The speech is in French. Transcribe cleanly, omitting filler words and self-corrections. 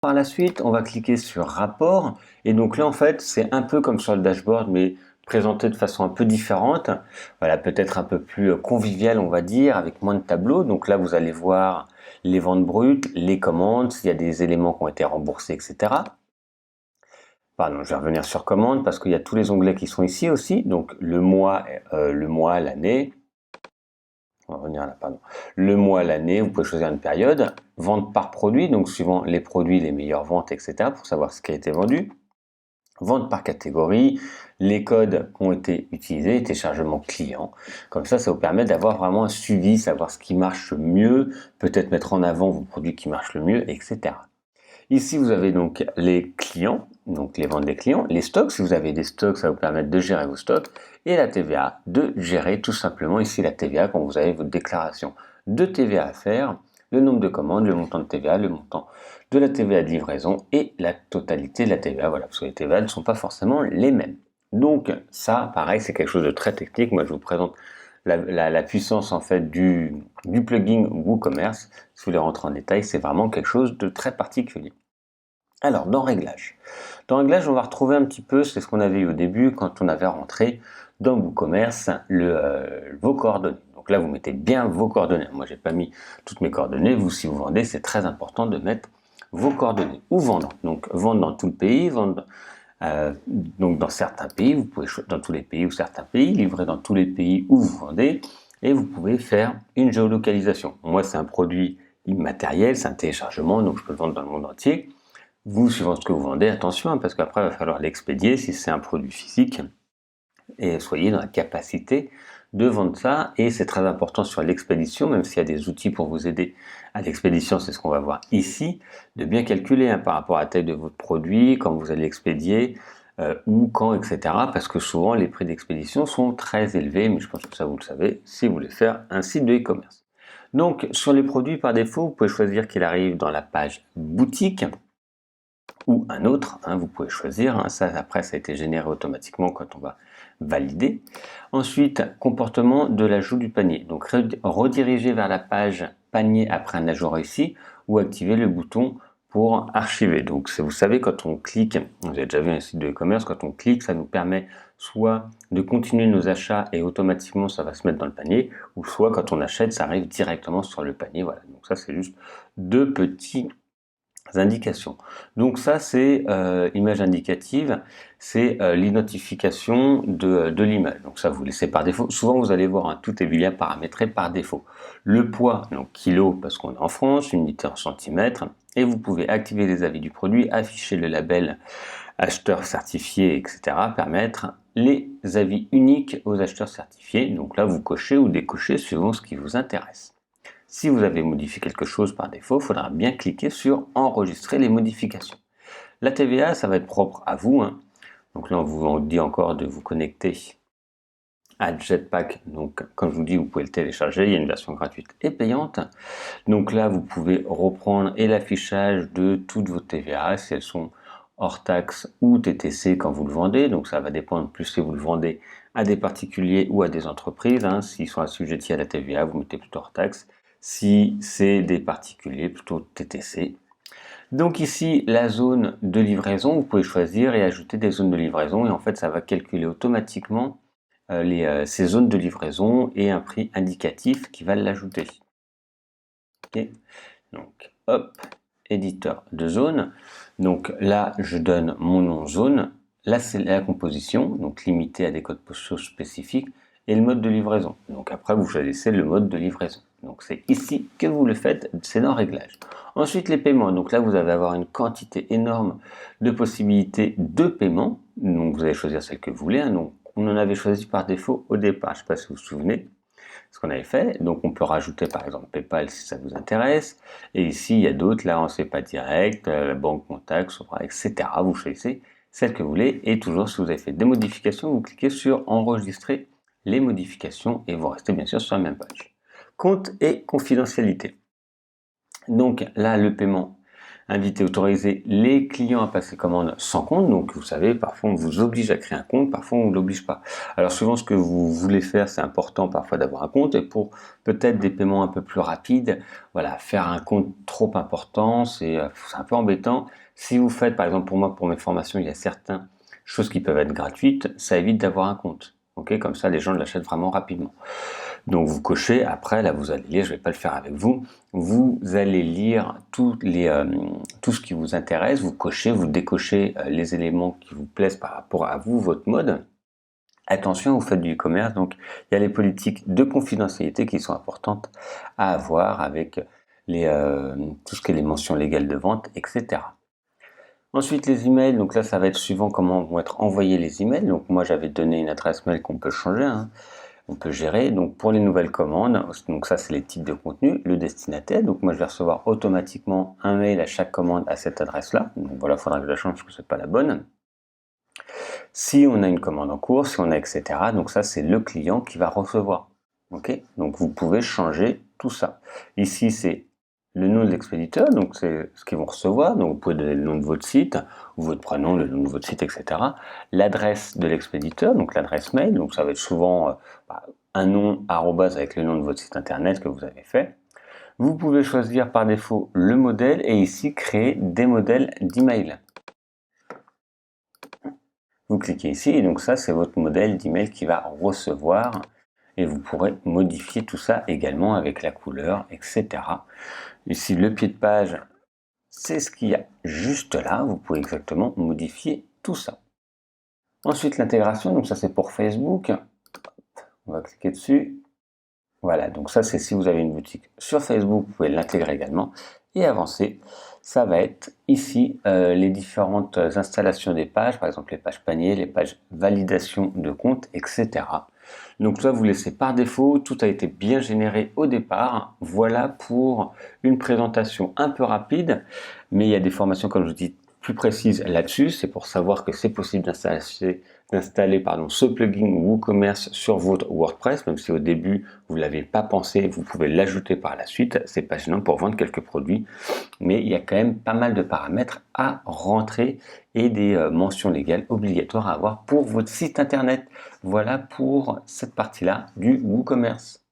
Par la suite, on va cliquer sur rapport et donc là en fait c'est un peu comme sur le dashboard mais présenté de façon un peu différente, voilà peut-être un peu plus convivial on va dire avec moins de tableaux. Donc là vous allez voir les ventes brutes, les commandes, s'il y a des éléments qui ont été remboursés, etc. Pardon, je vais revenir sur commande parce qu'il y a tous les onglets qui sont ici aussi, donc le mois, l'année. On va revenir là, pardon. Le mois, l'année, vous pouvez choisir une période. Vente par produit, donc suivant les produits, les meilleures ventes, etc. pour savoir ce qui a été vendu. Vente par catégorie, les codes qui ont été utilisés, téléchargement client. Comme ça vous permet d'avoir vraiment un suivi, savoir ce qui marche mieux, peut-être mettre en avant vos produits qui marchent le mieux, etc. Ici, vous avez donc les clients, donc les ventes des clients, les stocks, si vous avez des stocks, ça va vous permettre de gérer vos stocks, et la TVA, de gérer tout simplement ici la TVA quand vous avez votre déclaration de TVA à faire, le nombre de commandes, le montant de TVA, le montant de la TVA de livraison et la totalité de la TVA, voilà, parce que les TVA ne sont pas forcément les mêmes. Donc ça, pareil, c'est quelque chose de très technique. Moi, je vous présente la puissance en fait du plugin WooCommerce. Si vous voulez rentrer en détail, c'est vraiment quelque chose de très particulier. Alors, dans Réglages. Dans Réglages, on va retrouver un petit peu, c'est ce qu'on avait eu au début quand on avait rentré dans WooCommerce vos coordonnées. Donc là, vous mettez bien vos coordonnées. Moi, j'ai pas mis toutes mes coordonnées. Vous, si vous vendez, c'est très important de mettre vos coordonnées. Ou vendre. Donc, vendre dans tout le pays, vendre donc dans certains pays, vous pouvez choisir dans tous les pays ou certains pays, livrer dans tous les pays où vous vendez, et vous pouvez faire une géolocalisation. Moi, c'est un produit immatériel, c'est un téléchargement, donc je peux le vendre dans le monde entier. Vous, suivant ce que vous vendez, attention, hein, parce qu'après, il va falloir l'expédier si c'est un produit physique, et soyez dans la capacité de vendre ça. Et c'est très important sur l'expédition, même s'il y a des outils pour vous aider à l'expédition, c'est ce qu'on va voir ici, de bien calculer hein, par rapport à la taille de votre produit, quand vous allez l'expédier, où, quand, etc. Parce que souvent, les prix d'expédition sont très élevés, mais je pense que ça, vous le savez, si vous voulez faire un site de e-commerce. Donc, sur les produits par défaut, vous pouvez choisir qu'il arrive dans la page boutique, ou un autre, hein, vous pouvez choisir, hein, ça après ça a été généré automatiquement quand on va valider. Ensuite, comportement de l'ajout du panier, donc rediriger vers la page panier après un ajout réussi ou activer le bouton pour archiver. Donc vous savez quand on clique, vous avez déjà vu un site de e-commerce, quand on clique ça nous permet soit de continuer nos achats et automatiquement ça va se mettre dans le panier, ou soit quand on achète ça arrive directement sur le panier. Voilà, donc ça c'est juste deux petits indications. Donc ça c'est image indicative, c'est l'identification de l'image. Donc ça vous laissez par défaut. Souvent vous allez voir, hein, tout est bien paramétré par défaut. Le poids, donc kilo parce qu'on est en France, unité en centimètres, et vous pouvez activer les avis du produit, afficher le label acheteur certifié, etc. Permettre les avis uniques aux acheteurs certifiés. Donc là vous cochez ou décochez suivant ce qui vous intéresse. Si vous avez modifié quelque chose par défaut, il faudra bien cliquer sur enregistrer les modifications. La TVA, ça va être propre à vous, hein. Donc là, on vous dit encore de vous connecter à Jetpack. Donc, comme je vous dis, vous pouvez le télécharger. Il y a une version gratuite et payante. Donc là, vous pouvez reprendre et l'affichage de toutes vos TVA, si elles sont hors taxe ou TTC quand vous le vendez. Donc ça va dépendre plus si vous le vendez à des particuliers ou à des entreprises, hein. S'ils sont assujettis à la TVA, vous mettez plutôt hors taxe. Si c'est des particuliers, plutôt TTC. Donc ici, la zone de livraison, vous pouvez choisir et ajouter des zones de livraison et en fait, ça va calculer automatiquement ces zones de livraison et un prix indicatif qui va l'ajouter. Okay. Donc, hop, éditeur de zone. Donc là, je donne mon nom zone. Là, c'est la composition, donc limitée à des codes postaux spécifiques, et le mode de livraison. Donc après, vous choisissez le mode de livraison. Donc c'est ici que vous le faites, c'est dans Réglages. Ensuite, les paiements. Donc là, vous allez avoir une quantité énorme de possibilités de paiement. Donc vous allez choisir celle que vous voulez, hein. Donc on en avait choisi par défaut au départ. Je ne sais pas si vous vous souvenez ce qu'on avait fait. Donc on peut rajouter par exemple PayPal si ça vous intéresse. Et ici, il y a d'autres. Là, on ne sait pas direct, la banque contact, etc. Vous choisissez celle que vous voulez. Et toujours, si vous avez fait des modifications, vous cliquez sur enregistrer les modifications et vous restez bien sûr sur la même page. Compte et confidentialité. Donc là, le paiement, inviter, autoriser les clients à passer commande sans compte. Donc vous savez, parfois on vous oblige à créer un compte, parfois on ne l'oblige pas. Alors souvent ce que vous voulez faire, c'est important parfois d'avoir un compte, et pour peut-être des paiements un peu plus rapides, voilà, faire un compte trop important, c'est un peu embêtant. Si vous faites, par exemple pour moi, pour mes formations, il y a certaines choses qui peuvent être gratuites, ça évite d'avoir un compte. Ok, comme ça les gens l'achètent vraiment rapidement. Donc vous cochez, après là vous allez lire, je ne vais pas le faire avec vous, vous allez lire tout ce qui vous intéresse, vous cochez, vous décochez les éléments qui vous plaisent par rapport à vous, votre mode. Attention, vous faites du e-commerce, donc il y a les politiques de confidentialité qui sont importantes à avoir avec tout ce qui est les mentions légales de vente, etc. Ensuite, les emails, donc là, ça va être suivant comment vont être envoyés les emails. Donc moi, j'avais donné une adresse mail qu'on peut changer, hein, on peut gérer. Donc pour les nouvelles commandes, donc ça, c'est les types de contenu, le destinataire. Donc moi, je vais recevoir automatiquement un mail à chaque commande à cette adresse-là. Donc voilà, il faudra que je la change parce que c'est pas la bonne. Si on a une commande en cours, si on a etc. Donc ça, c'est le client qui va recevoir. Ok, donc vous pouvez changer tout ça. Ici, c'est le nom de l'expéditeur, donc c'est ce qu'ils vont recevoir. Donc vous pouvez donner le nom de votre site, ou votre prénom, le nom de votre site, etc. L'adresse de l'expéditeur, donc l'adresse mail, donc ça va être souvent un nom arrobase avec le nom de votre site internet que vous avez fait. Vous pouvez choisir par défaut le modèle et ici créer des modèles d'email. Vous cliquez ici et donc ça c'est votre modèle d'email qui va recevoir et vous pourrez modifier tout ça également avec la couleur, etc. Ici le pied de page, c'est ce qu'il y a juste là, vous pouvez exactement modifier tout ça. Ensuite l'intégration, donc ça c'est pour Facebook, on va cliquer dessus. Voilà, donc ça c'est si vous avez une boutique sur Facebook, vous pouvez l'intégrer également. Et avancer, ça va être ici les différentes installations des pages, par exemple les pages paniers, les pages validation de compte, etc. Donc là vous laissez par défaut, tout a été bien généré au départ. Voilà pour une présentation un peu rapide, mais il y a des formations comme je vous dis plus précises là-dessus, c'est pour savoir que c'est possible d'installer ce plugin WooCommerce sur votre WordPress, même si au début vous ne l'avez pas pensé, vous pouvez l'ajouter par la suite, c'est pas gênant pour vendre quelques produits, mais il y a quand même pas mal de paramètres à rentrer et des mentions légales obligatoires à avoir pour votre site internet. Voilà pour cette partie-là du WooCommerce.